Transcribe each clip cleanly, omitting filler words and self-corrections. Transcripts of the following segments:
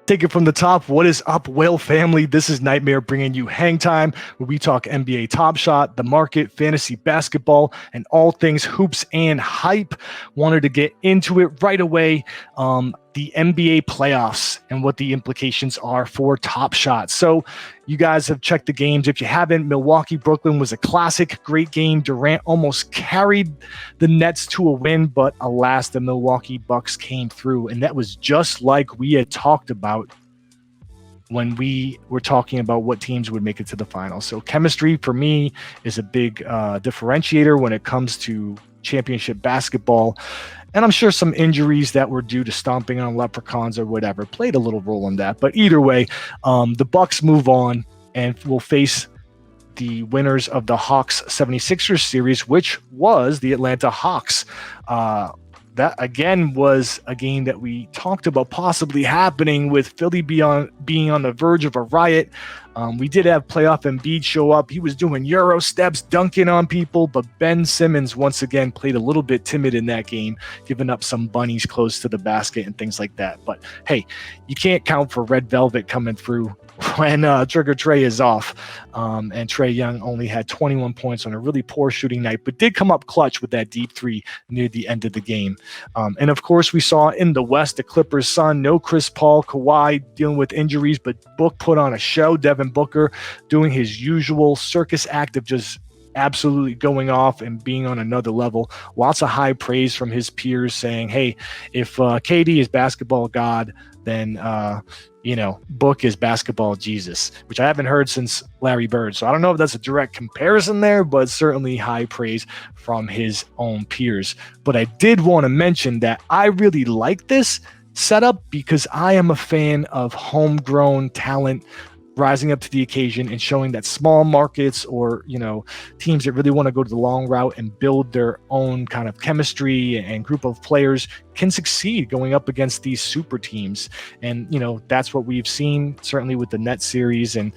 Take it from the top. What is up, Whale family? This is Nytmare bringing you Hang Time, where we talk NBA Top Shot, the market, fantasy basketball, and all things hoops and hype. Wanted to get into it right away. The NBA playoffs and what the implications are for Top Shot. So you guys have checked the games. If you haven't, Milwaukee-Brooklyn was a classic, great game. Durant almost carried the Nets to a win, but alas, the Milwaukee Bucks came through. And that was just like we had talked about when we were talking about what teams would make it to the finals. So chemistry for me is a big differentiator when it comes to championship basketball. And I'm sure some injuries that were due to stomping on leprechauns or whatever played a little role in that. But either way, the Bucks move on and will face the winners of the Hawks 76ers series, which was the Atlanta Hawks. That, again, was a game that we talked about possibly happening with Philly being on the verge of a riot. We did have playoff Embiid show up. He was doing Euro steps, dunking on people, but Ben Simmons once again played a little bit timid in that game, giving up some bunnies close to the basket and things like that. But hey, you can't count for Red Velvet coming through when Trigger Trey is off. And Trey Young only had 21 points on a really poor shooting night, but did come up clutch with that deep three near the end of the game. And of course, we saw in the West, the Clippers' son, no Chris Paul, Kawhi dealing with injuries, but Book put on a show. Devin Booker doing his usual circus act of just absolutely going off and being on another level. Lots of high praise from his peers saying, hey, if KD is basketball god, then Book is basketball Jesus, which I haven't heard since Larry Bird. So I don't know if that's a direct comparison there, but certainly high praise from his own peers. But I did want to mention that I really like this setup because I am a fan of homegrown talent rising up to the occasion and showing that small markets or, teams that really want to go to the long route and build their own kind of chemistry and group of players can succeed going up against these super teams. And, that's what we've seen certainly with the Nets series and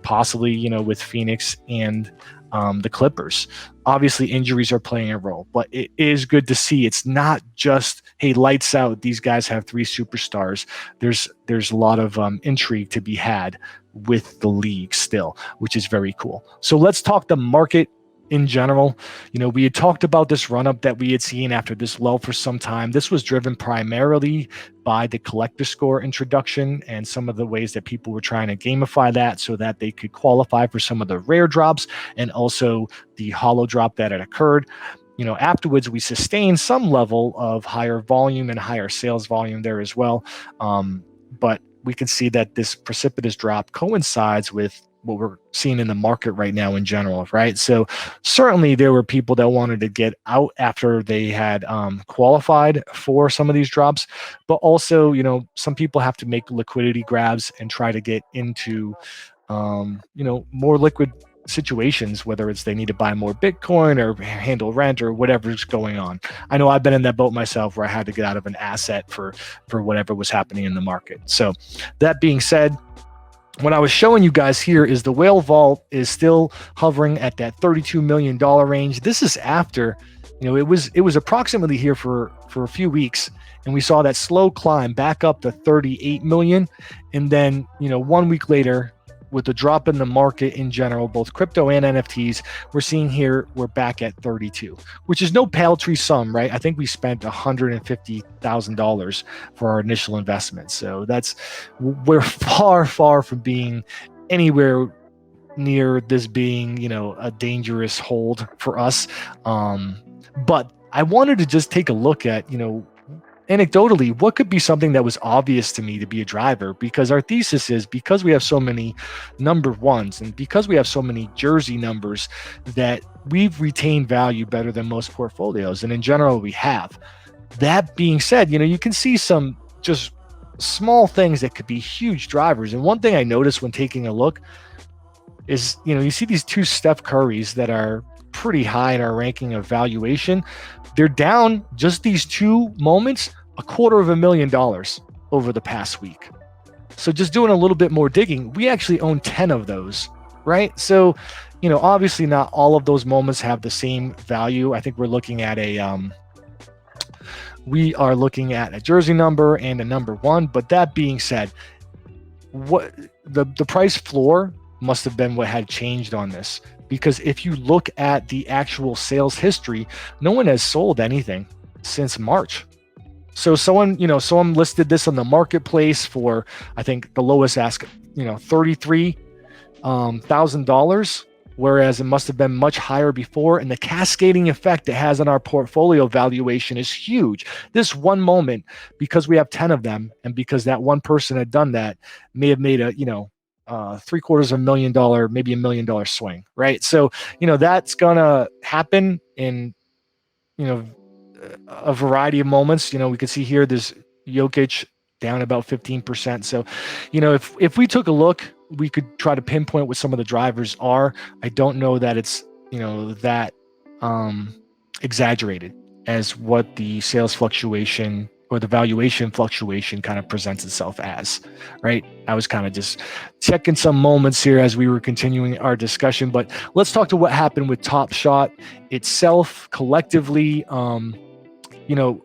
possibly, with Phoenix and the Clippers. Obviously, injuries are playing a role, but it is good to see it's not just, hey, lights out, these guys have three superstars. There's a lot of intrigue to be had with the league still, which is very cool. So let's talk the market in general. We had talked about this run-up that we had seen after this lull for some time. This was driven primarily by the collector score introduction and some of the ways that people were trying to gamify that so that they could qualify for some of the rare drops and also the holo drop that had occurred. Afterwards, we sustained some level of higher volume and higher sales volume there as well. But we can see that this precipitous drop coincides with what we're seeing in the market right now in general, right? So certainly there were people that wanted to get out after they had qualified for some of these drops, but also, some people have to make liquidity grabs and try to get into, more liquid situations, whether it's they need to buy more Bitcoin or handle rent or whatever's going on. I know I've been in that boat myself where I had to get out of an asset for whatever was happening in the market. So that being said, what I was showing you guys here is the whale vault is still hovering at that $32 million range. This is after, it was approximately here for a few weeks, and we saw that slow climb back up to 38 million. And then, 1 week later, with the drop in the market in general, both crypto and NFTs, we're seeing here we're back at 32, which is no paltry sum, right? I think we spent $150,000 for our initial investment. So we're far, far from being anywhere near this being, a dangerous hold for us. But I wanted to just take a look at, anecdotally, what could be something that was obvious to me to be a driver? Because our thesis is because we have so many number ones and because we have so many jersey numbers that we've retained value better than most portfolios. And in general, we have. That being said, you can see some just small things that could be huge drivers. And one thing I noticed when taking a look is, you see these two Steph Currys that are pretty high in our ranking of valuation. They're down just these two moments, $250,000 over the past week. So just doing a little bit more digging, we actually own 10 of those, right? So, obviously not all of those moments have the same value. I think we're looking at a jersey number and a number one. But that being said, what the price floor must have been what had changed on this, because if you look at the actual sales history, no one has sold anything since March. So someone listed this on the marketplace for, I think the lowest ask, $33,000, whereas it must have been much higher before. And the cascading effect it has on our portfolio valuation is huge. This one moment, because we have 10 of them, and because that one person had done that, may have made a, $750,000, maybe $1 million swing, right? So, that's gonna happen in, a variety of moments. We can see here there's Jokic down about 15%. So, if we took a look, we could try to pinpoint what some of the drivers are. I don't know that it's, that exaggerated as what the sales fluctuation or the valuation fluctuation kind of presents itself as, right? I was kind of just checking some moments here as we were continuing our discussion, but let's talk to what happened with Top Shot itself collectively.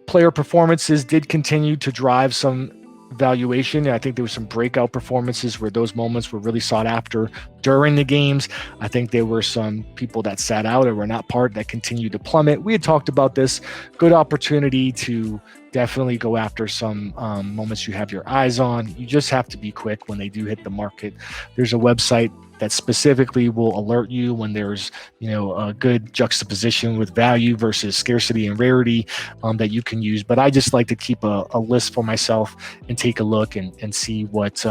Player performances did continue to drive some valuation. I think there were some breakout performances where those moments were really sought after during the games. I think there were some people that sat out or were not part that continued to plummet. We had talked about this. Good opportunity to definitely go after some moments you have your eyes on. You just have to be quick when they do hit the market. There's a website that specifically will alert you when there's a good juxtaposition with value versus scarcity and rarity that you can use. But I just like to keep a list for myself and take a look and see what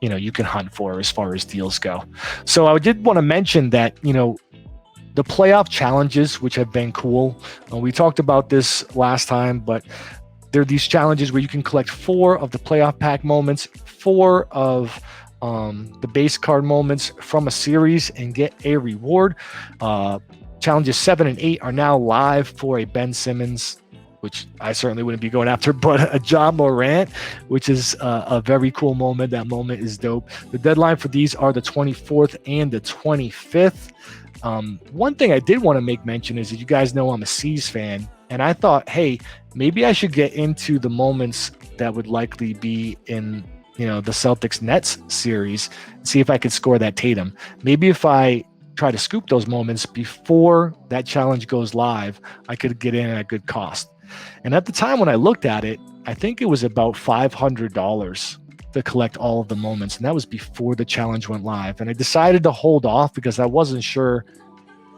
you can hunt for as far as deals go. So I did want to mention that the playoff challenges, which have been cool. We talked about this last time, but there are these challenges where you can collect 4 of the playoff pack moments, 4 of the base card moments from a series and get a reward. Challenges 7 and 8 are now live for a Ben Simmons, which I certainly wouldn't be going after, but a Ja Morant, which is a very cool moment. That moment is dope. The deadline for these are the 24th and the 25th. One thing I did want to make mention is that you guys know I'm a C's fan, and I thought, hey, maybe I should get into the moments that would likely be in the Celtics Nets series, see if I could score that Tatum. Maybe if I try to scoop those moments before that challenge goes live, I could get in at a good cost. And at the time when I looked at it, I think it was about $500 to collect all of the moments. And that was before the challenge went live. And I decided to hold off because I wasn't sure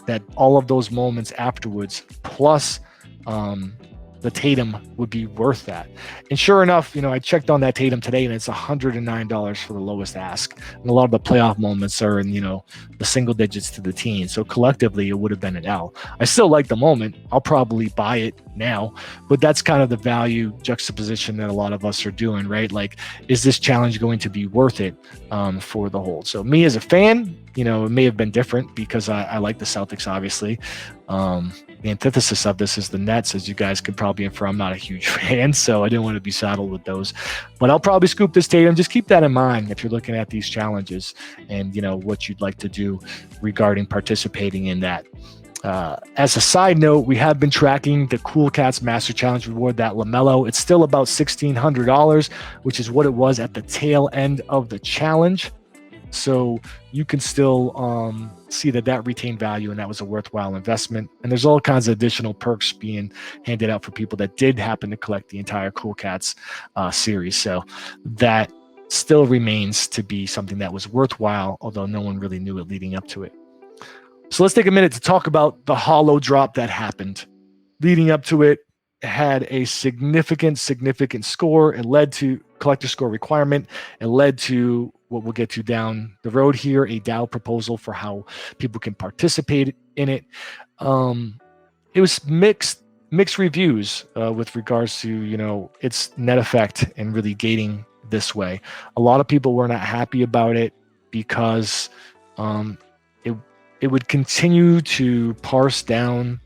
that all of those moments afterwards, plus the Tatum, would be worth that. And sure enough, I checked on that Tatum today and it's $109 for the lowest ask. And a lot of the playoff moments are in, the single digits to the teens. So collectively, it would have been an L. I still like the moment. I'll probably buy it now, but that's kind of the value juxtaposition that a lot of us are doing, right? Like, is this challenge going to be worth it for the hold? So me as a fan, it may have been different because I like the Celtics, obviously. The antithesis of this is the Nets, as you guys could probably infer. I'm not a huge fan, so I didn't want to be saddled with those. But I'll probably scoop this Tatum. Just keep that in mind if you're looking at these challenges and, what you'd like to do regarding participating in that. As a side note, we have been tracking the Cool Cats Master Challenge reward, that LaMelo. It's still about $1,600, which is what it was at the tail end of the challenge. So you can still see that retained value and that was a worthwhile investment. And there's all kinds of additional perks being handed out for people that did happen to collect the entire Cool Cats series. So that still remains to be something that was worthwhile, although no one really knew it leading up to it. So let's take a minute to talk about the holo drop that happened. Leading up to it, had a significant score. It led to collector score requirement. It led to what we'll get to down the road here, a DAO proposal for how people can participate in it. It was mixed reviews with regards to, its net effect and really gating this way. A lot of people were not happy about it because it would continue to parse down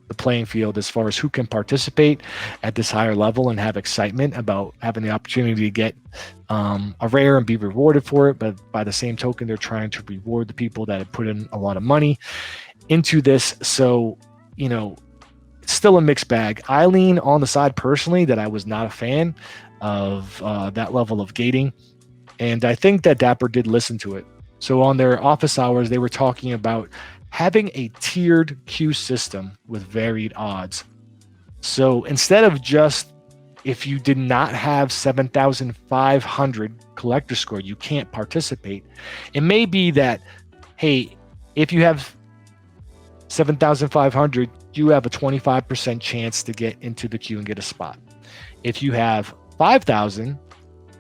the playing field as far as who can participate at this higher level and have excitement about having the opportunity to get a rare and be rewarded for it. But by the same token, they're trying to reward the people that have put in a lot of money into this. So, it's still a mixed bag. I lean on the side personally that I was not a fan of that level of gating. And I think that Dapper did listen to it. So on their office hours, they were talking about having a tiered queue system with varied odds. So instead of just, if you did not have 7,500 collector score, you can't participate. It may be that, hey, if you have 7,500, you have a 25% chance to get into the queue and get a spot. If you have 5,000,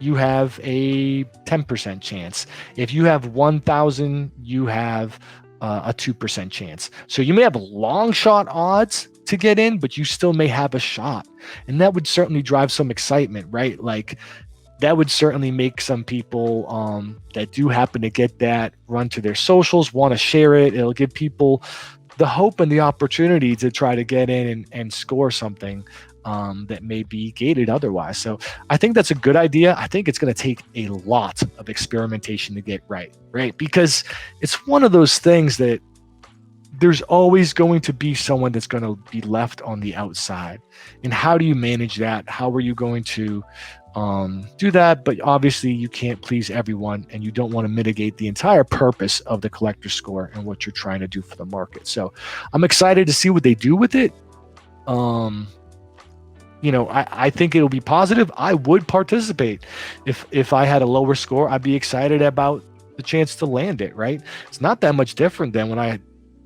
you have a 10% chance. If you have 1,000, you have a 2% chance. So you may have long shot odds to get in, but you still may have a shot. And that would certainly drive some excitement, right? Like that would certainly make some people that do happen to get that run to their socials, want to share it. It'll give people the hope and the opportunity to try to get in and score something that may be gated otherwise. So I think that's a good idea. I think it's going to take a lot of experimentation to get right? Because it's one of those things that there's always going to be someone that's going to be left on the outside. And how do you manage that? How are you going to do that? But obviously you can't please everyone, and you don't want to mitigate the entire purpose of the collector score and what you're trying to do for the market. So I'm excited to see what they do with it. I think it'll be positive. I would participate. If I had a lower score, I'd be excited about the chance to land it, right? It's not that much different than when I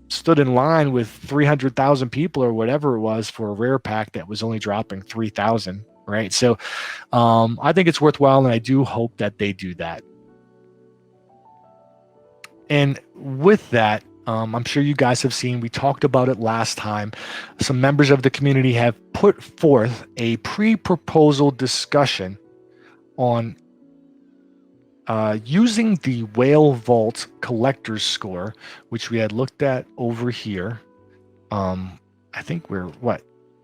stood in line with 300,000 people or whatever it was for a rare pack that was only dropping 3,000, right? So I think it's worthwhile, and I do hope that they do that. And with that, I'm sure you guys have seen, we talked about it last time. Some members of the community have put forth a pre-proposal discussion on using the Whale Vault collector's score, which we had looked at over here. I think we're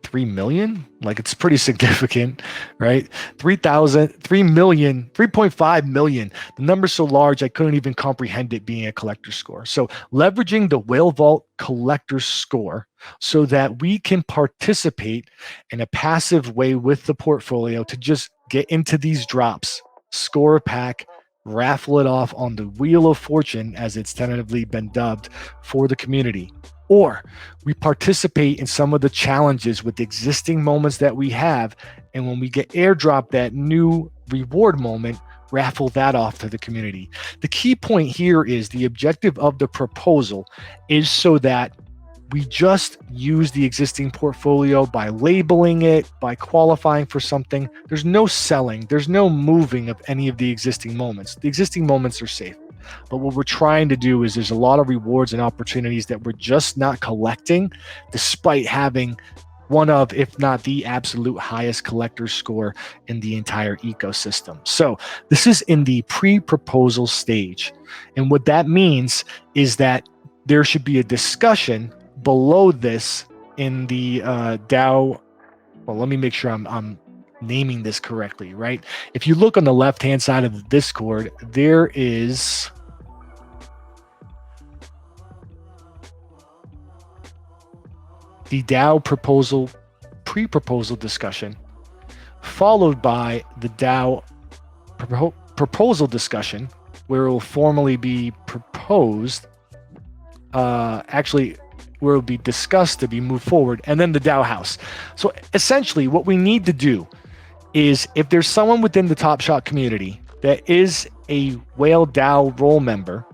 3 million? Like, it's pretty significant, right? 3.5 million. The number's so large, I couldn't even comprehend it being a collector score. So leveraging the Whale Vault collector score so that we can participate in a passive way with the portfolio to just get into these drops, score a pack, raffle it off on the Wheel of Fortune, as it's tentatively been dubbed, for the community. Or we participate in some of the challenges with the existing moments that we have. And when we get airdropped that new reward moment, raffle that off to the community. The key point here is the objective of the proposal is so that we just use the existing portfolio by labeling it, by qualifying for something. There's no selling. There's no moving of any of the existing moments. The existing moments are safe. But what we're trying to do is there's a lot of rewards and opportunities that we're just not collecting, despite having one of, if not the absolute highest collector score in the entire ecosystem. So this is in the pre-proposal stage. And what that means is that there should be a discussion below this in the DAO. Well, let me make sure I'm naming this correctly, right? If you look on the left-hand side of the Discord, there is the DAO proposal, pre-proposal discussion, followed by the DAO proposal discussion, where it will formally be proposed, where it will be discussed to be moved forward, and then the DAO house. So essentially what we need to do is, if there's someone within the Top Shot community that is a Whale DAO role member,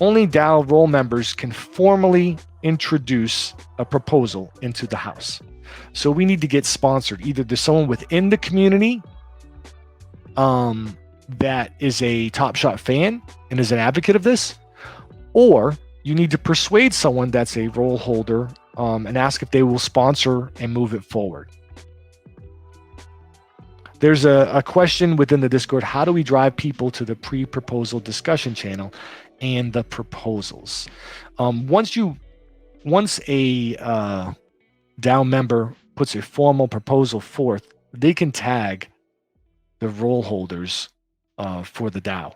only DAO role members can formally introduce a proposal into the house. So we need to get sponsored. Either there's someone within the community that is a Top Shot fan and is an advocate of this, or you need to persuade someone that's a role holder and ask if they will sponsor and move it forward. There's a question within the Discord: how do we drive people to the pre-proposal discussion channel and the proposals? Once a DAO member puts a formal proposal forth, they can tag the role holders for the DAO.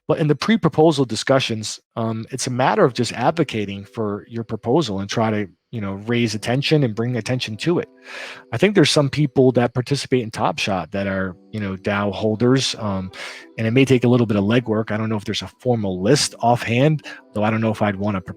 But in the pre-proposal discussions, it's a matter of just advocating for your proposal and try to raise attention and bring attention to it. I think there's some people that participate in Top Shot that are, DAO holders, and it may take a little bit of legwork. I don't know if there's a formal list offhand, though I don't know if I'd want to,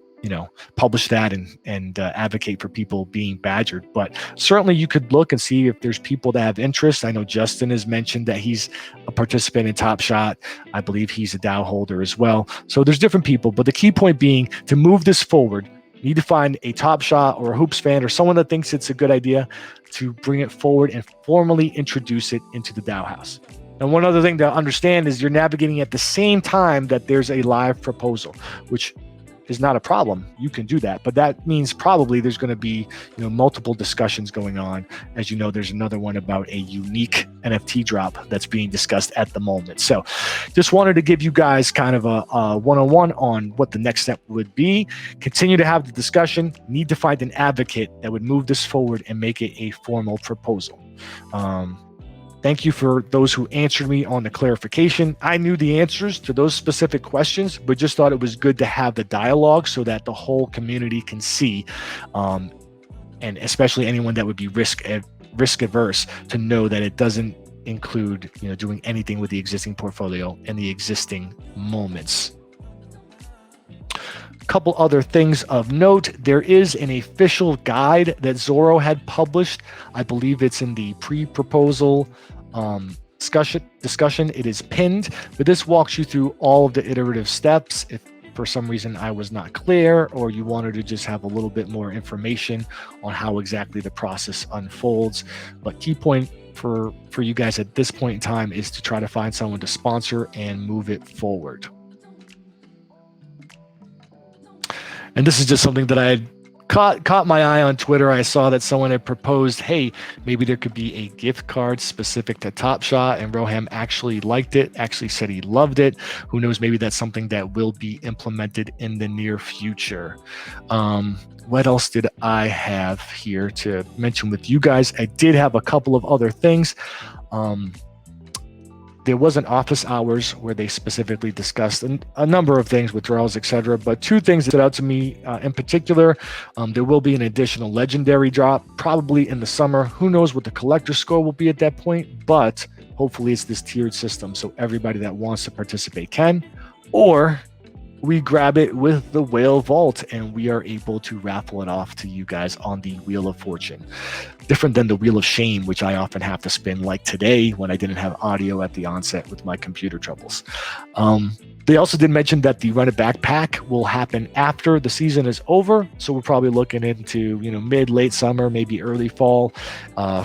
publish that and advocate for people being badgered. But certainly you could look and see if there's people that have interest. I know Justin has mentioned that he's a participant in Top Shot. I believe he's a DAO holder as well. So there's different people, but the key point being to move this forward, you need to find a Top Shot or a Hoops fan or someone that thinks it's a good idea to bring it forward and formally introduce it into the DAO house. And one other thing to understand is you're navigating at the same time that there's a live proposal, which is not a problem. You can do that, but that means probably there's going to be multiple discussions going on. As you know, there's another one about a unique NFT drop that's being discussed at the moment. So just wanted to give you guys kind of a one-on-one on what the next step would be. Continue to have the discussion. Need to find an advocate that would move this forward and make it a formal proposal. Thank you for those who answered me on the clarification. I knew the answers to those specific questions, but just thought it was good to have the dialogue so that the whole community can see, and especially anyone that would be risk averse to know that it doesn't include doing anything with the existing portfolio and the existing moments. A couple other things of note. There is an official guide that Zorro had published. I believe it's in the pre-proposal discussion. It is pinned, but this walks you through all of the iterative steps. If for some reason I was not clear, or you wanted to just have a little bit more information on how exactly the process unfolds. But key point for you guys at this point in time is to try to find someone to sponsor and move it forward. And this is just something that I had caught my eye on Twitter. I saw that someone had proposed, hey, maybe there could be a gift card specific to Top Shot, and Roham actually liked it, actually said he loved it. Who knows, maybe that's something that will be implemented in the near future. What else did I have here to mention with you guys? I did have a couple of other things. There wasn't office hours where they specifically discussed a number of things, withdrawals, etc. But two things that stood out to me in particular. There will be an additional legendary drop, probably in the summer. Who knows what the collector score will be at that point, but hopefully it's this tiered system so everybody that wants to participate can. Or we grab it with the Whale Vault and we are able to raffle it off to you guys on the Wheel of Fortune. Different than the Wheel of Shame, which I often have to spin, like today when I didn't have audio at the onset with my computer troubles. They also did mention that the Run It Back pack will happen after the season is over. So we're probably looking into mid, late summer, maybe early fall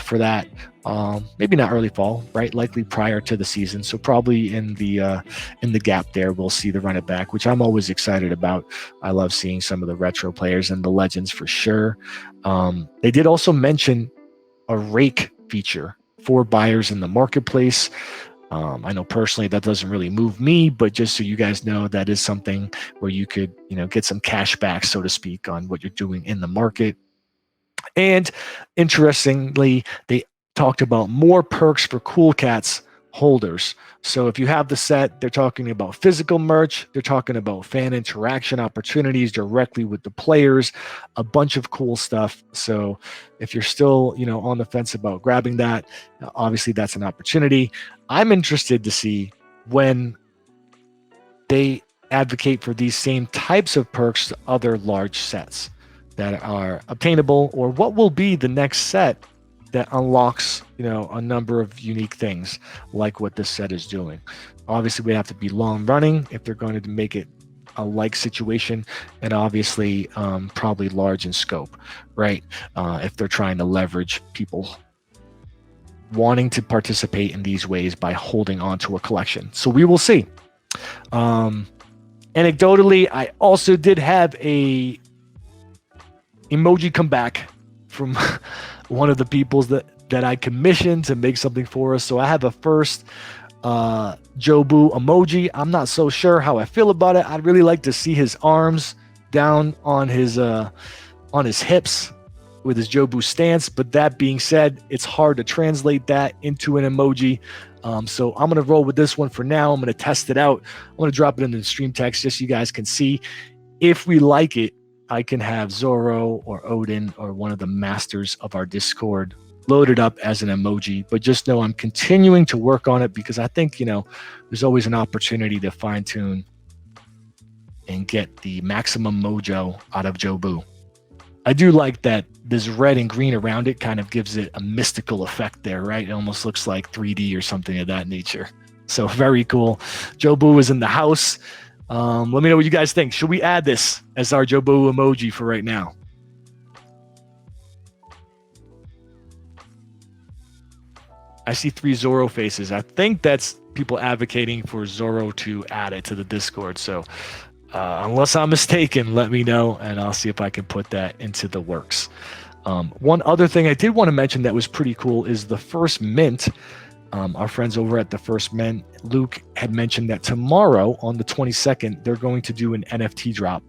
for that. Maybe not early fall, right? Likely prior to the season. So probably in the gap there, we'll see the Run It Back, which I'm always excited about. I love seeing some of the retro players and the legends for sure. They did also mention a rake feature for buyers in the marketplace. I know personally that doesn't really move me, but just so you guys know, that is something where you could, get some cash back, so to speak, on what you're doing in the market. And interestingly, they talked about more perks for Cool Cats holders. So if you have the set, they're talking about physical merch, they're talking about fan interaction opportunities directly with the players, a bunch of cool stuff. So if you're still, on the fence about grabbing that, obviously that's an opportunity. I'm interested to see when they advocate for these same types of perks to other large sets that are obtainable, or what will be the next set that unlocks, a number of unique things like what this set is doing. Obviously, we have to be long running if they're going to make it a like situation, and obviously probably large in scope, right? If they're trying to leverage people wanting to participate in these ways by holding on to a collection. So we will see. Anecdotally, I also did have a emoji come back from one of the peoples that I commissioned to make something for us. So I have a first Jobu emoji. I'm not so sure how I feel about it. I'd really like to see his arms down on his hips with his Jobu stance. But that being said, it's hard to translate that into an emoji. So I'm going to roll with this one for now. I'm going to test it out. I'm going to drop it in the stream text just so you guys can see. If we like it, I can have Zoro or Odin or one of the masters of our Discord loaded up as an emoji. But just know I'm continuing to work on it because I think, there's always an opportunity to fine tune and get the maximum mojo out of Jobu. I do like that this red and green around it kind of gives it a mystical effect there, right? It almost looks like 3D or something of that nature. So very cool. Jobu is in the house. Let me know what you guys think. Should we add this as our Jobu emoji for right now? I see 3 Zoro faces. I think that's people advocating for Zoro to add it to the Discord. So unless I'm mistaken, let me know, and I'll see if I can put that into the works. One other thing I did want to mention that was pretty cool is the First Mint. Our friends over at the First Mint, Luke, had mentioned that tomorrow on the 22nd, they're going to do an NFT drop.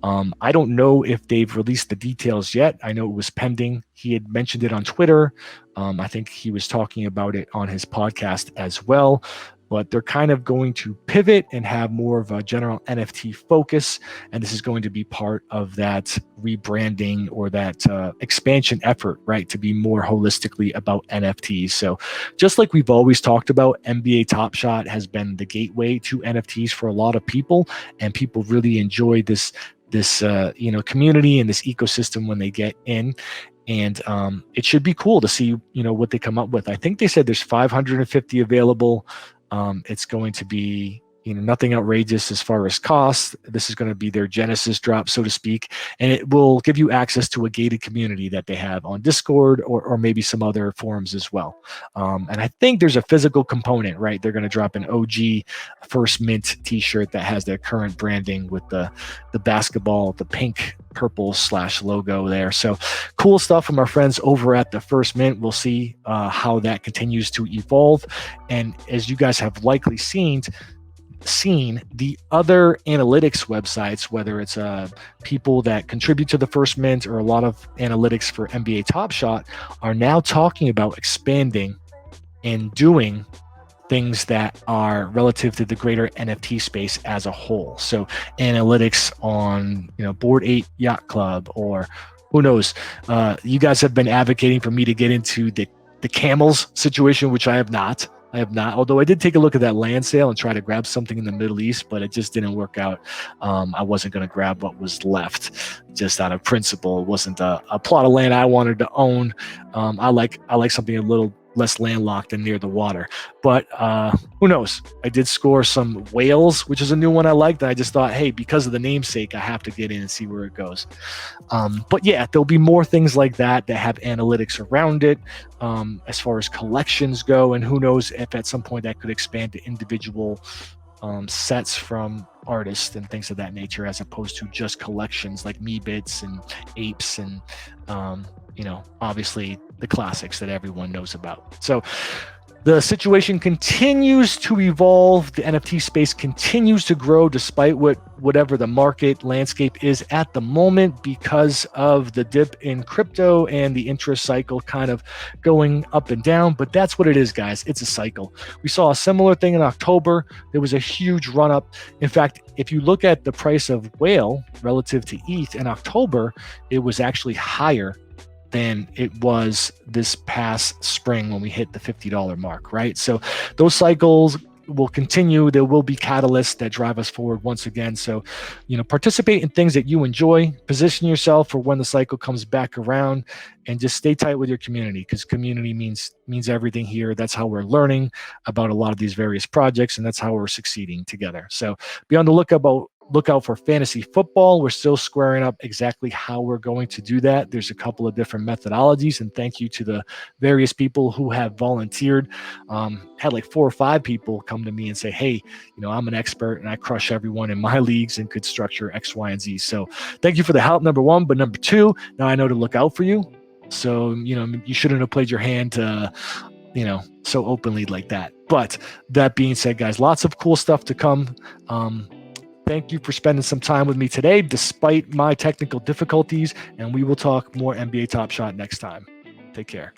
I don't know if they've released the details yet. I know it was pending. He had mentioned it on Twitter. I think he was talking about it on his podcast as well. But they're kind of going to pivot and have more of a general NFT focus. And this is going to be part of that rebranding or that expansion effort, right? To be more holistically about NFTs. So just like we've always talked about, NBA Top Shot has been the gateway to NFTs for a lot of people. And people really enjoy this community and this ecosystem when they get in. And it should be cool to see, what they come up with. I think they said there's 550 available. It's going to be, nothing outrageous as far as cost. This is going to be their Genesis drop, so to speak, and it will give you access to a gated community that they have on Discord or maybe some other forums as well. And I think there's a physical component, right? They're going to drop an OG First Mint t-shirt that has their current branding with the basketball, the pink purple / logo there. So cool stuff from our friends over at the First Mint. We'll see how that continues to evolve. And as you guys have likely seen the other analytics websites, whether it's people that contribute to the First Mint or a lot of analytics for NBA Top Shot, are now talking about expanding and doing things that are relative to the greater NFT space as a whole. So analytics on, Board 8 Yacht Club, or who knows, you guys have been advocating for me to get into the camels situation, which I have not, although I did take a look at that land sale and try to grab something in the Middle East, but it just didn't work out. I wasn't going to grab what was left just out of principle. It wasn't a plot of land I wanted to own. I like something a little less landlocked and near the water, but who knows? I did score some whales, which is a new one I liked, and I just thought, hey, because of the namesake, I have to get in and see where it goes. But yeah, there'll be more things like that have analytics around it as far as collections go, and who knows if at some point that could expand to individual sets from artists and things of that nature, as opposed to just collections like Me Bits and Apes and obviously the classics that everyone knows about. So the situation continues to evolve. The NFT space continues to grow despite whatever the market landscape is at the moment, because of the dip in crypto and the interest cycle kind of going up and down. But that's what it is, guys. It's a cycle. We saw a similar thing in October. There was a huge run up. In fact, if you look at the price of whale relative to ETH in October, it was actually higher than it was this past spring when we hit the $50 mark, right? So those cycles will continue. There will be catalysts that drive us forward once again. So, participate in things that you enjoy, position yourself for when the cycle comes back around, and just stay tight with your community, because community means everything here. That's how we're learning about a lot of these various projects, and that's how we're succeeding together. So be on the lookout for fantasy football. We're still squaring up exactly how we're going to do that. There's a couple of different methodologies, and thank you to the various people who have volunteered. Had like 4 or 5 people come to me and say, hey, I'm an expert and I crush everyone in my leagues and could structure X, Y, and Z. So thank you for the help, number one. But number two, now I know to look out for you. So, you shouldn't have played your hand so openly like that. But that being said, guys, lots of cool stuff to come. Thank you for spending some time with me today, despite my technical difficulties, and we will talk more NBA Top Shot next time. Take care.